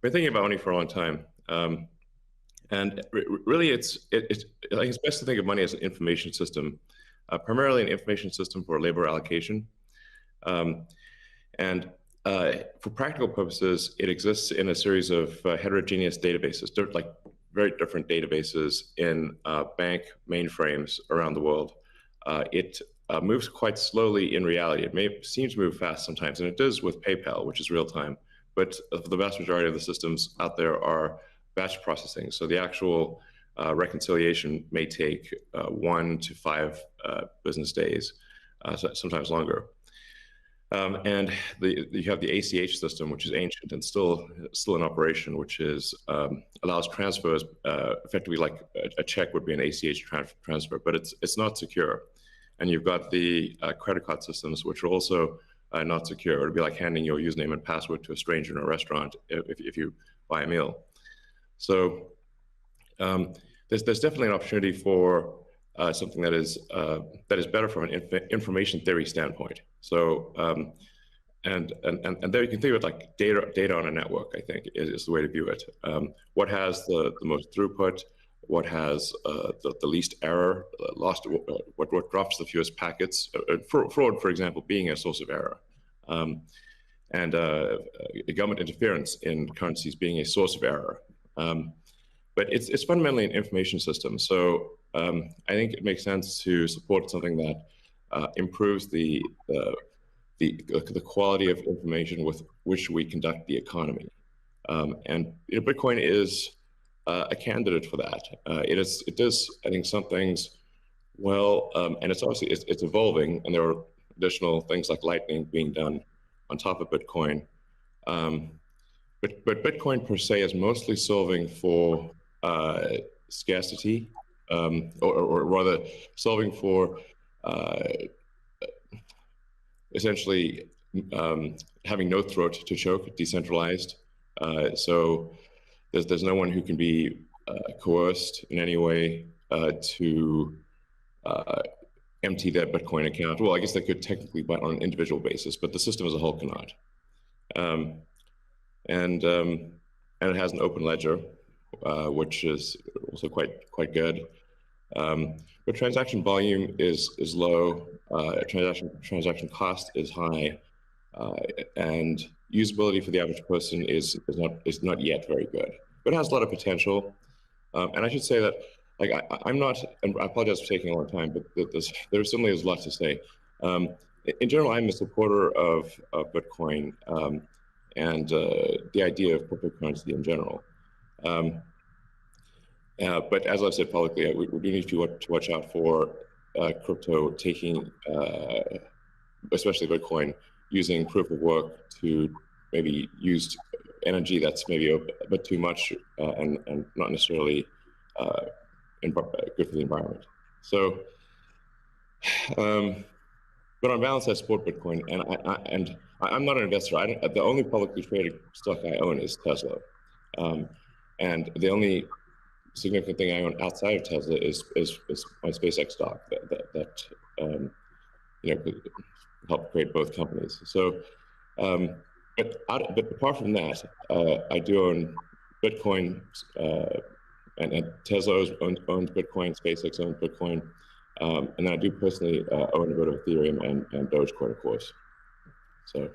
been thinking about money for a long time. And really, I think it's best to think of money as an information system, primarily an information system for labor allocation. Um, and for practical purposes, it exists in a series of heterogeneous databases, like very different databases in bank mainframes around the world. It moves quite slowly in reality. It may seem to move fast sometimes, and it does with PayPal, which is real time. But the vast majority of the systems out there are batch processing. So the actual reconciliation may take 1 to 5 business days, sometimes longer. And you have the ACH system, which is ancient and still in operation, which is allows transfers effectively like a check would be an ACH transfer, but it's not secure. And you've got the credit card systems, which are also not secure. It would be like handing your username and password to a stranger in a restaurant if you buy a meal. So there's definitely an opportunity for something that is better from an information theory standpoint. So and there you can think of it like data on a network. I think is the way to view it. What has the most throughput? What has the least error? What drops the fewest packets? Fraud, for example, being a source of error. And government interference in currencies being a source of error. But it's fundamentally an information system. So I think it makes sense to support something that improves the quality of information with which we conduct the economy. And Bitcoin is a candidate for that. It does, I think, some things well, and it's obviously it's evolving, and there are additional things like Lightning being done on top of Bitcoin. But Bitcoin per se is mostly solving for scarcity, or rather solving for essentially having no throat to choke, decentralized. So there's no one who can be coerced in any way to empty their Bitcoin account. Well, I guess they could technically, but on an individual basis, but the system as a whole cannot. And it has an open ledger, which is also quite good. But transaction volume is low. Transaction cost is high, and usability for the average person is not yet very good. But it has a lot of potential. And I should say that, like, I'm not, and I apologize for taking a long time, but there certainly is a lot to say. In general, I'm a supporter of Bitcoin and the idea of cryptocurrency in general. But as I've said publicly, we do need to watch out for crypto taking, especially Bitcoin, using proof of work to maybe use energy that's maybe a bit too much and not necessarily good for the environment. So, but on balance, I support Bitcoin, and I'm not an investor. The only publicly traded stock I own is Tesla, and the only significant thing I own outside of Tesla is my SpaceX stock that could help create both companies. So, but apart from that, I do own Bitcoin, and Tesla owns Bitcoin, SpaceX owns Bitcoin, and then I do personally own a bit of Ethereum and Dogecoin, of course. So.